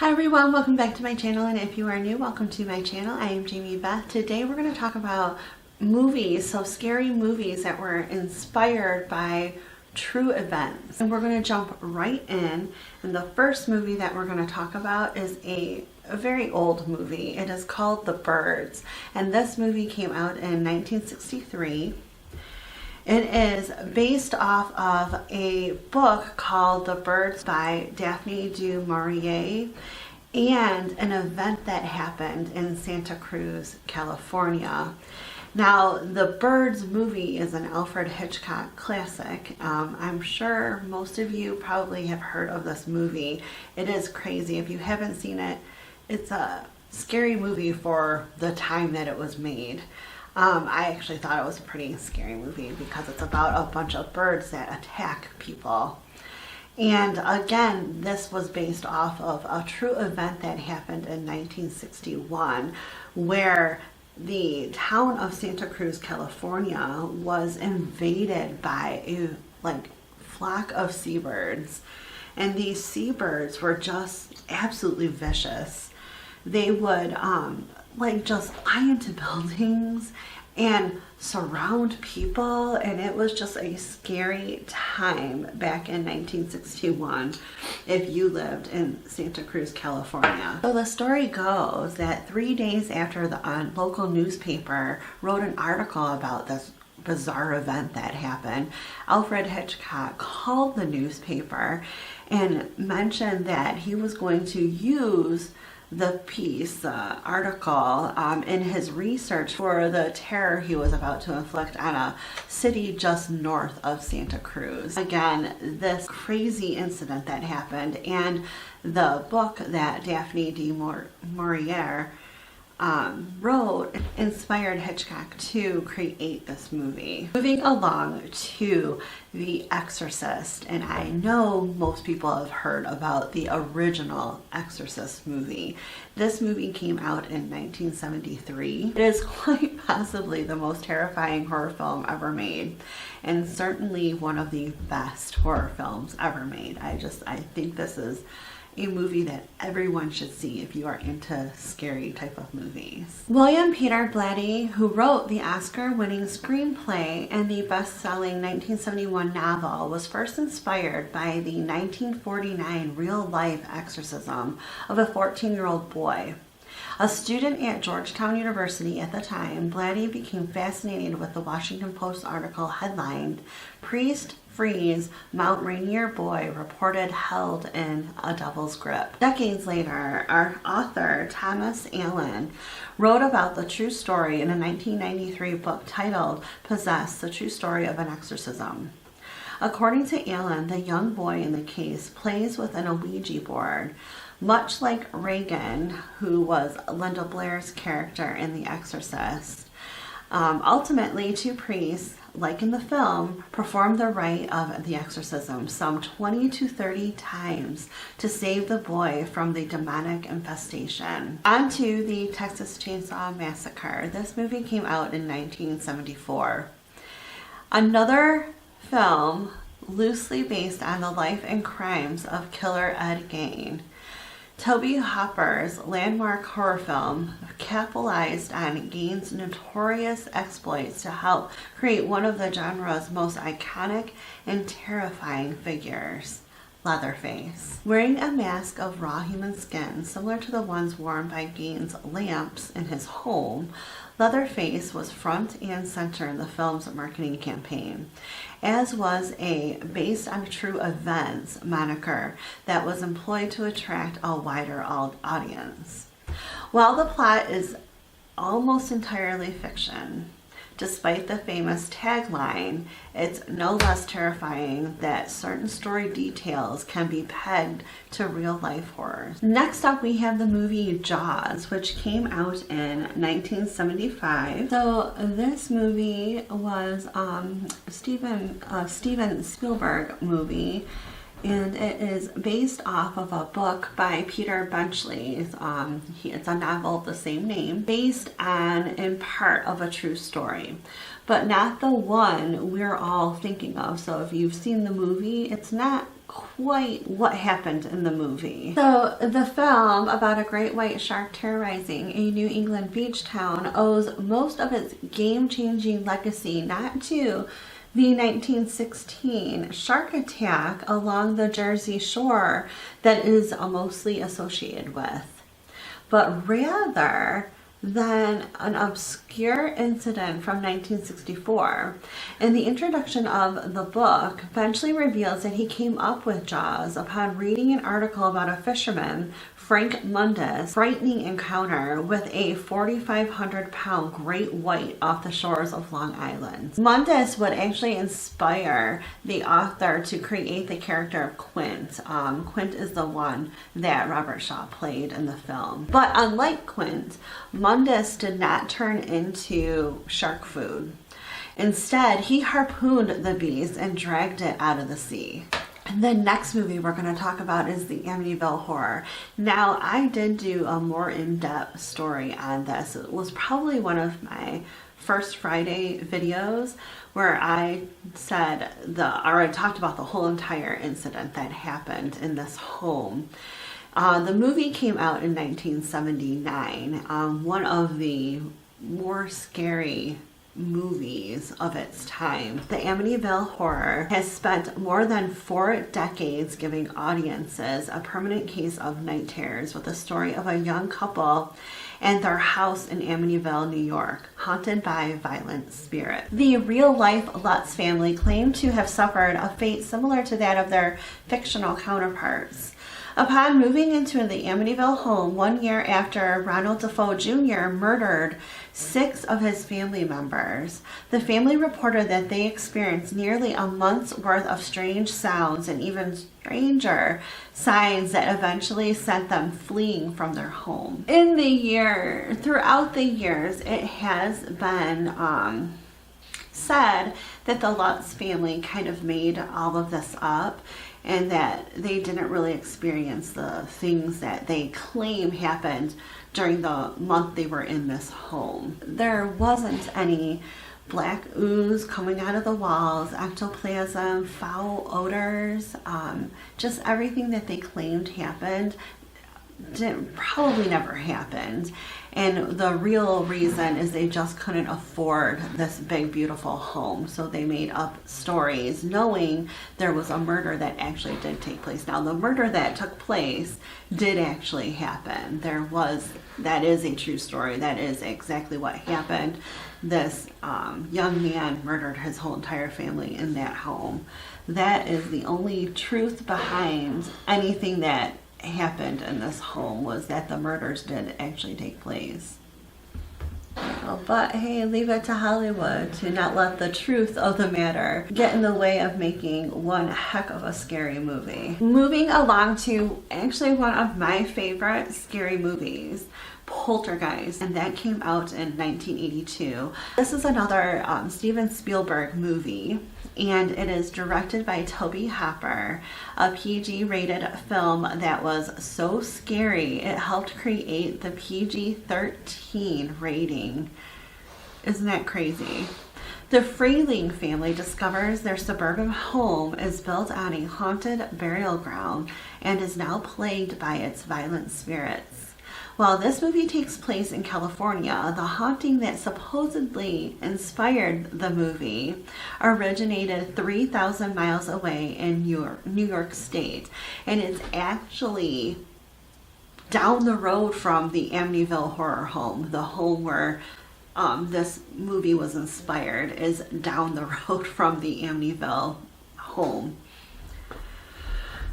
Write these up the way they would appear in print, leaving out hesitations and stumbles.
Hi everyone, welcome back to my channel, and if you are new, welcome to my channel. I am Jamie Beth. Today we're going to talk about movies, so scary movies that were inspired by true events. And we're going to jump right in, and the first movie that we're going to talk about is a very old movie. It is called The Birds, and this movie came out in 1963. It is based off of a book called The Birds by Daphne du Maurier and an event that happened in Santa Cruz, California. Now, The Birds movie is an Alfred Hitchcock classic. I'm sure most of you probably have heard of this movie. It is crazy. If you haven't seen it, it's a scary movie for the time that it was made. I actually thought it was a pretty scary movie because it's about a bunch of birds that attack people. And again, this was based off of a true event that happened in 1961 where the town of Santa Cruz, California was invaded by a flock of seabirds. And these seabirds were just absolutely vicious. They would just fly into buildings and surround people, and it was just a scary time back in 1961 if you lived in Santa Cruz, California. So the story goes that 3 days after the local newspaper wrote an article about this bizarre event that happened, Alfred Hitchcock called the newspaper and mentioned that he was going to use the article, in his research for the terror he was about to inflict on a city just north of Santa Cruz. Again, this crazy incident that happened and the book that Daphne du Maurier wrote inspired Hitchcock to create this movie. Moving along to The Exorcist, and I know most people have heard about the original Exorcist movie. This movie came out in 1973. It is quite possibly the most terrifying horror film ever made, and certainly one of the best horror films ever made. I think this is a movie that everyone should see if you are into scary type of movies. William Peter Blatty, who wrote the Oscar-winning screenplay and the best-selling 1971 novel, was first inspired by the 1949 real-life exorcism of a 14-year-old boy. A student at Georgetown University at the time, Blatty became fascinated with the Washington Post article headlined, "Priest Frees Mount Rainier Boy Reported Held in a Devil's Grip." Decades later, our author Thomas Allen wrote about the true story in a 1993 book titled "Possessed: The True Story of an Exorcism." According to Allen, the young boy in the case plays with an Ouija board, much like Regan, who was Linda Blair's character in The Exorcist. Ultimately, two priests, like in the film, performed the rite of the exorcism some 20 to 30 times to save the boy from the demonic infestation. On to the Texas Chainsaw Massacre. This movie came out in 1974. Another film loosely based on the life and crimes of killer Ed Gein. Tobe Hooper's landmark horror film capitalized on Gein's notorious exploits to help create one of the genre's most iconic and terrifying figures, Leatherface. Wearing a mask of raw human skin similar to the ones worn by Gein's lamps in his home, Leatherface was front and center in the film's marketing campaign, as was a based on true events moniker that was employed to attract a wider audience. While the plot is almost entirely fiction, despite the famous tagline, it's no less terrifying that certain story details can be pegged to real-life horrors. Next up, we have the movie Jaws, which came out in 1975. So this movie was Steven Spielberg movie, and it is based off of a book by Peter Benchley. It's a novel of the same name, based on, in part, of a true story, but not the one we're all thinking of. So if you've seen the movie, it's not quite what happened in the movie. So the film about a great white shark terrorizing a New England beach town owes most of its game-changing legacy not to the 1916 shark attack along the Jersey Shore that is mostly associated with, but rather than an obscure incident from 1964. And the introduction of the book eventually reveals that he came up with Jaws upon reading an article about a fisherman, Frank Mundus' frightening encounter with a 4,500-pound great white off the shores of Long Island. Mundus would actually inspire the author to create the character of Quint. Quint is the one that Robert Shaw played in the film. But unlike Quint, Mundus did not turn into shark food. Instead, he harpooned the beast and dragged it out of the sea. And the next movie we're going to talk about is the Amityville Horror. Now, I did do a more in-depth story on this. It was probably one of my first Friday videos where I I talked about the whole entire incident that happened in this home. The movie came out in 1979, one of the more scary movies of its time. The Amityville Horror has spent more than 4 decades giving audiences a permanent case of night terrors with the story of a young couple and their house in Amityville, New York, haunted by violent spirits. The real-life Lutz family claimed to have suffered a fate similar to that of their fictional counterparts. Upon moving into the Amityville home 1 year after Ronald Defoe Jr. murdered 6 of his family members, the family reported that they experienced nearly a month's worth of strange sounds and even stranger signs that eventually sent them fleeing from their home. Throughout the years, it has been said that the Lutz family kind of made all of this up, and that they didn't really experience the things that they claim happened during the month they were in this home. There wasn't any black ooze coming out of the walls, ectoplasm, foul odors, just everything that they claimed happened probably never happened. And the real reason is they just couldn't afford this big, beautiful home. So they made up stories knowing there was a murder that actually did take place. Now, the murder that took place did actually happen. That is a true story. That is exactly what happened. This young man murdered his whole entire family in that home. That is the only truth behind anything that happened in this home, was that the murders did actually take place. But hey, leave it to Hollywood to not let the truth of the matter get in the way of making one heck of a scary movie. Moving along to actually one of my favorite scary movies, Poltergeist, and that came out in 1982. This is another Steven Spielberg movie, and it is directed by Toby Hopper, a PG-rated film that was so scary it helped create the PG-13 rating. Isn't that crazy? The Freeling family discovers their suburban home is built on a haunted burial ground and is now plagued by its violent spirits. While this movie takes place in California, the haunting that supposedly inspired the movie originated 3,000 miles away in New York State, and it's actually down the road from the Amityville Horror home. The home where this movie was inspired is down the road from the Amityville home.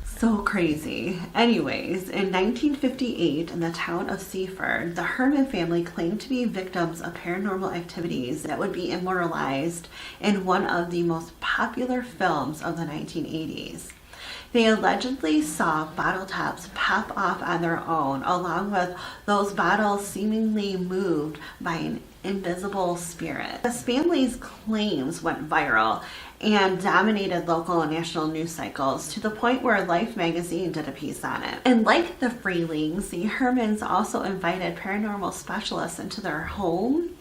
So crazy. Anyways, in 1958, in the town of Seaford, the Herman family claimed to be victims of paranormal activities that would be immortalized in one of the most popular films of the 1980s. They allegedly saw bottle tops pop off on their own, along with those bottles seemingly moved by an invisible spirit. This family's claims went viral and dominated local and national news cycles to the point where Life magazine did a piece on it. And like the Freelings, the Hermans also invited paranormal specialists into their home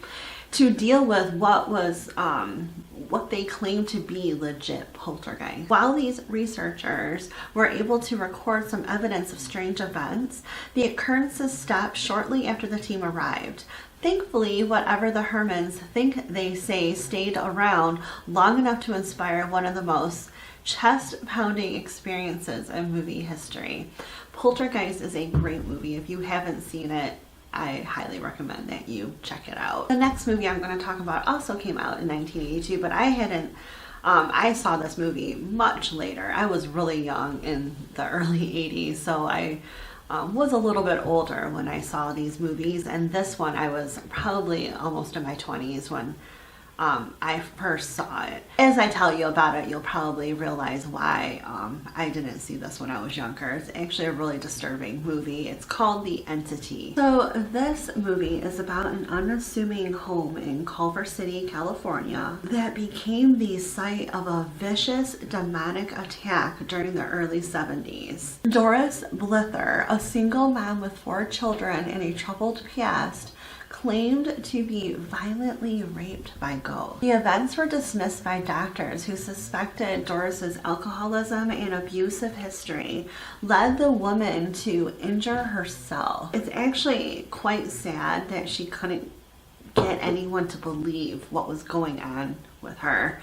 to deal with what they claimed to be legit poltergeist. While these researchers were able to record some evidence of strange events, the occurrences stopped shortly after the team arrived. Thankfully, whatever the Hermans think they say stayed around long enough to inspire one of the most chest-pounding experiences in movie history. Poltergeist is a great movie. If you haven't seen it, I highly recommend that you check it out. The next movie I'm going to talk about also came out in 1982, but I saw this movie much later. I was really young in the early 80s, so I was a little bit older when I saw these movies, and this one I was probably almost in my 20s when I first saw it. As I tell you about it, you'll probably realize why I didn't see this when I was younger. It's actually a really disturbing movie. It's called The Entity. So this movie is about an unassuming home in Culver City, California that became the site of a vicious demonic attack during the early 70s. Doris Blither, a single mom with 4 children and a troubled past, claimed to be violently raped by ghosts. The events were dismissed by doctors who suspected Doris's alcoholism and abusive history led the woman to injure herself. It's actually quite sad that she couldn't get anyone to believe what was going on with her.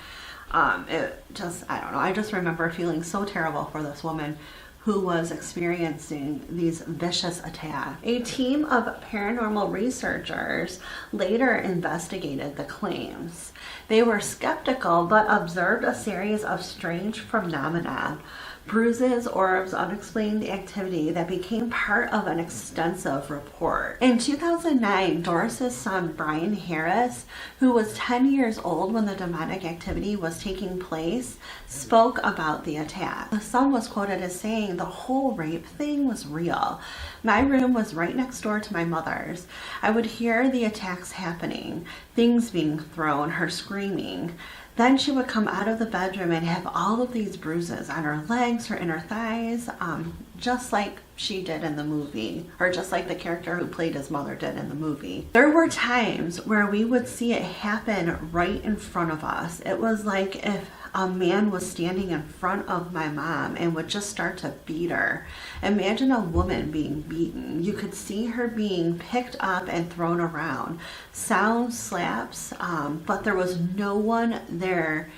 I don't know, I just remember feeling so terrible for this woman who was experiencing these vicious attacks. A team of paranormal researchers later investigated the claims. They were skeptical but observed a series of strange phenomena, bruises, orbs, unexplained activity that became part of an extensive report. In 2009, Doris's son Brian Harris, who was 10 years old when the demonic activity was taking place, spoke about the attack. The son was quoted as saying, "The whole rape thing was real. My room was right next door to my mother's. I would hear the attacks happening, things being thrown, her screaming. Then she would come out of the bedroom and have all of these bruises on her legs, her inner thighs, just like she did in the movie, or just like the character who played his mother did in the movie." There were times where we would see it happen right in front of us. It was like if a man was standing in front of my mom and would just start to beat her. Imagine a woman being beaten. You could see her being picked up and thrown around. Sound slaps, but there was no one there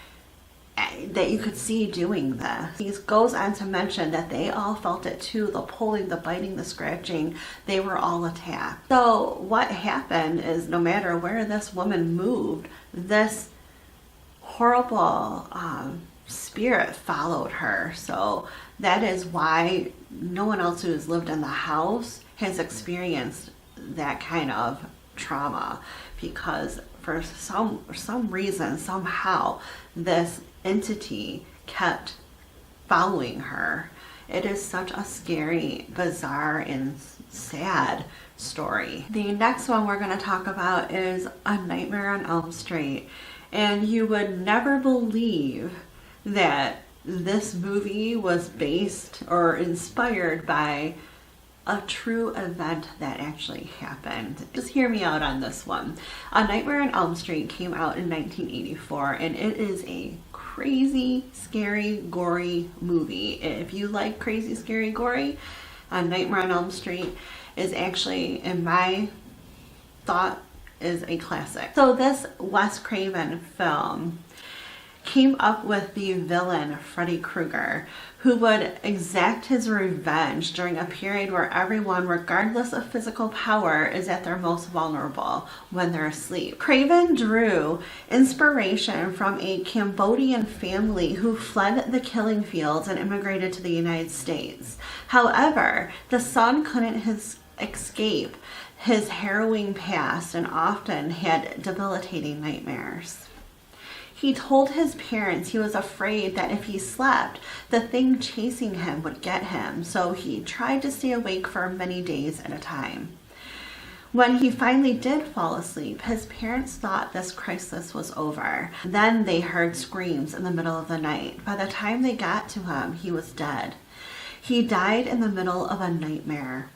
that you could see doing this. He goes on to mention that they all felt it too, the pulling, the biting, the scratching. They were all attacked. So what happened is no matter where this woman moved, this horrible spirit followed her. So that is why no one else who has lived in the house has experienced that kind of trauma, because for some reason, somehow, this entity kept following her. It is such a scary, bizarre, and sad story. The next one we're going to talk about is A Nightmare on Elm Street. And you would never believe that this movie was based or inspired by a true event that actually happened. Just hear me out on this one. A Nightmare on Elm Street came out in 1984, and it is a crazy, scary, gory movie. If you like crazy, scary, gory, A Nightmare on Elm Street is actually, in my thought, is a classic. So this Wes Craven film came up with the villain Freddy Krueger, who would exact his revenge during a period where everyone, regardless of physical power, is at their most vulnerable, when they're asleep. Craven drew inspiration from a Cambodian family who fled the killing fields and immigrated to the United States. However, the son couldn't escape his harrowing past and often had debilitating nightmares. He told his parents he was afraid that if he slept, the thing chasing him would get him, so he tried to stay awake for many days at a time. When he finally did fall asleep, his parents thought this crisis was over. Then they heard screams in the middle of the night. By the time they got to him, he was dead. He died in the middle of a nightmare.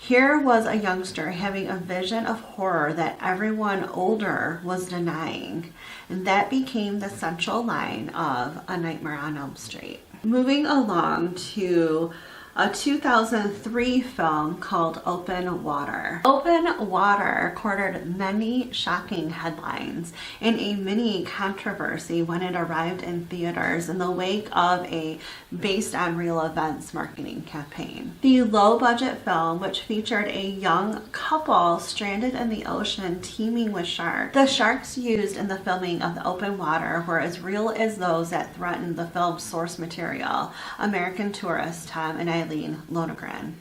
Here was a youngster having a vision of horror that everyone older was denying, and that became the central line of A Nightmare on Elm Street. Moving along to a 2003 film called Open Water. Open Water courted many shocking headlines and a mini controversy when it arrived in theaters in the wake of a based on real events marketing campaign. The low-budget film, which featured a young couple stranded in the ocean teeming with sharks. The sharks used in the filming of the Open Water were as real as those that threatened the film's source material, American Tourist Tom and Eileen Lonergan.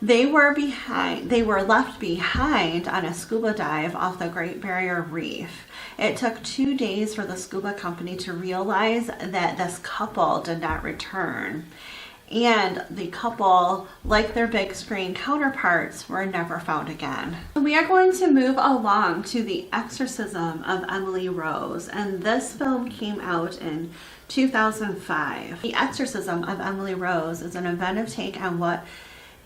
They were left behind on a scuba dive off the Great Barrier Reef. It took 2 days for the scuba company to realize that this couple did not return. And the couple, like their big screen counterparts, were never found again. We are going to move along to The Exorcism of Emily Rose, and this film came out in 2005. The Exorcism of Emily Rose is an inventive take on what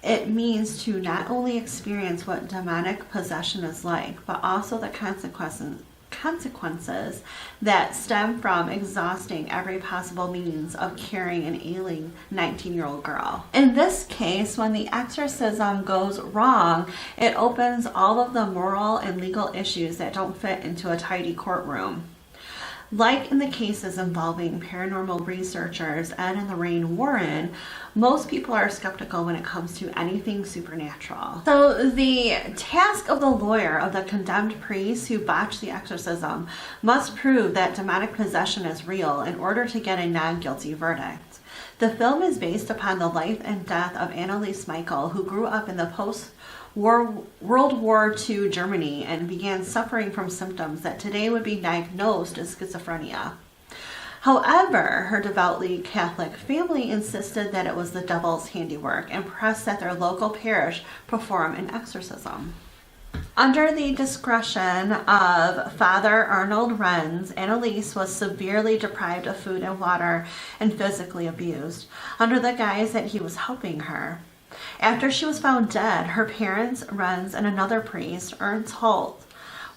it means to not only experience what demonic possession is like, but also the consequences that stem from exhausting every possible means of carrying an ailing 19-year-old girl. In this case, when the exorcism goes wrong, it opens all of the moral and legal issues that don't fit into a tidy courtroom. Like in the cases involving paranormal researchers Ed and Lorraine Warren, most people are skeptical when it comes to anything supernatural. So the task of the lawyer of the condemned priest who botched the exorcism must prove that demonic possession is real in order to get a non-guilty verdict. The film is based upon the life and death of Annalise Michael, who grew up in the World War II Germany and began suffering from symptoms that today would be diagnosed as schizophrenia. However, her devoutly Catholic family insisted that it was the devil's handiwork and pressed that their local parish perform an exorcism. Under the discretion of Father Arnold Renz, Annalise was severely deprived of food and water and physically abused, under the guise that he was helping her. After she was found dead, her parents, Renz, and another priest, Ernst Holt,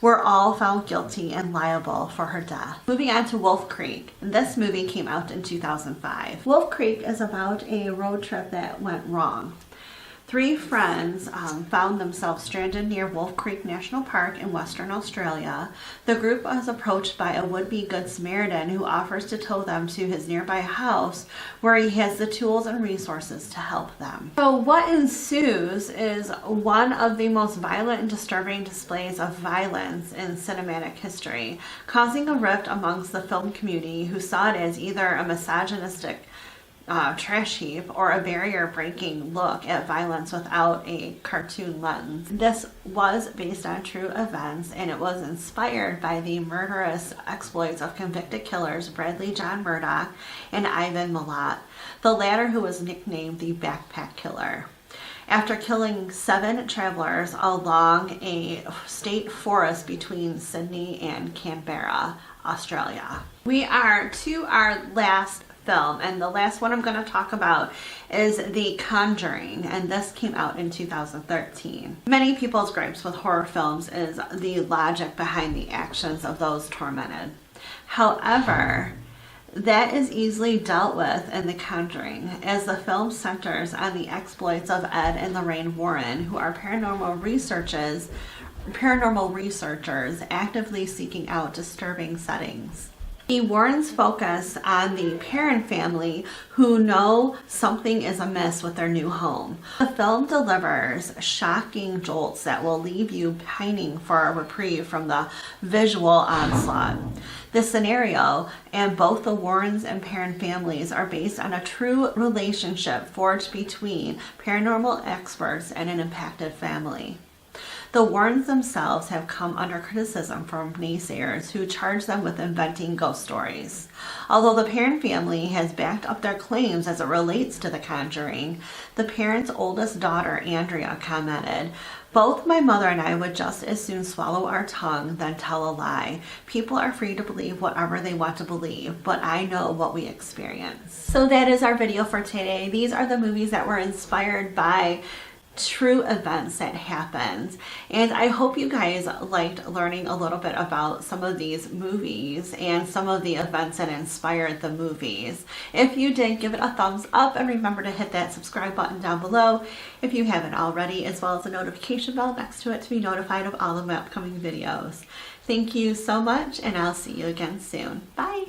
were all found guilty and liable for her death. Moving on to Wolf Creek. This movie came out in 2005. Wolf Creek is about a road trip that went wrong. Three friends found themselves stranded near Wolf Creek National Park in Western Australia. The group was approached by a would-be Good Samaritan who offers to tow them to his nearby house where he has the tools and resources to help them. So what ensues is one of the most violent and disturbing displays of violence in cinematic history, causing a rift amongst the film community who saw it as either a misogynistic trash heap or a barrier-breaking look at violence without a cartoon lens. This was based on true events, and it was inspired by the murderous exploits of convicted killers Bradley John Murdoch and Ivan Milat, the latter who was nicknamed the Backpack Killer, after killing 7 travelers along a state forest between Sydney and Canberra, Australia. We are to our last film, and the last one I'm going to talk about is The Conjuring, and this came out in 2013. Many people's gripes with horror films is the logic behind the actions of those tormented. However, that is easily dealt with in The Conjuring, as the film centers on the exploits of Ed and Lorraine Warren, who are paranormal researchers actively seeking out disturbing settings. The Warrens focus on the parent family who know something is amiss with their new home. The film delivers shocking jolts that will leave you pining for a reprieve from the visual onslaught. The scenario and both the Warrens and parent families are based on a true relationship forged between paranormal experts and an impacted family. The Warrens themselves have come under criticism from naysayers who charge them with inventing ghost stories. Although the parent family has backed up their claims as it relates to The Conjuring, the parents' oldest daughter, Andrea, commented, "Both my mother and I would just as soon swallow our tongue than tell a lie. People are free to believe whatever they want to believe, but I know what we experience." So that is our video for today. These are the movies that were inspired by true events that happened. And I hope you guys liked learning a little bit about some of these movies and some of the events that inspired the movies. If you did, give it a thumbs up and remember to hit that subscribe button down below if you haven't already, as well as the notification bell next to it to be notified of all of my upcoming videos. Thank you so much, and I'll see you again soon. Bye!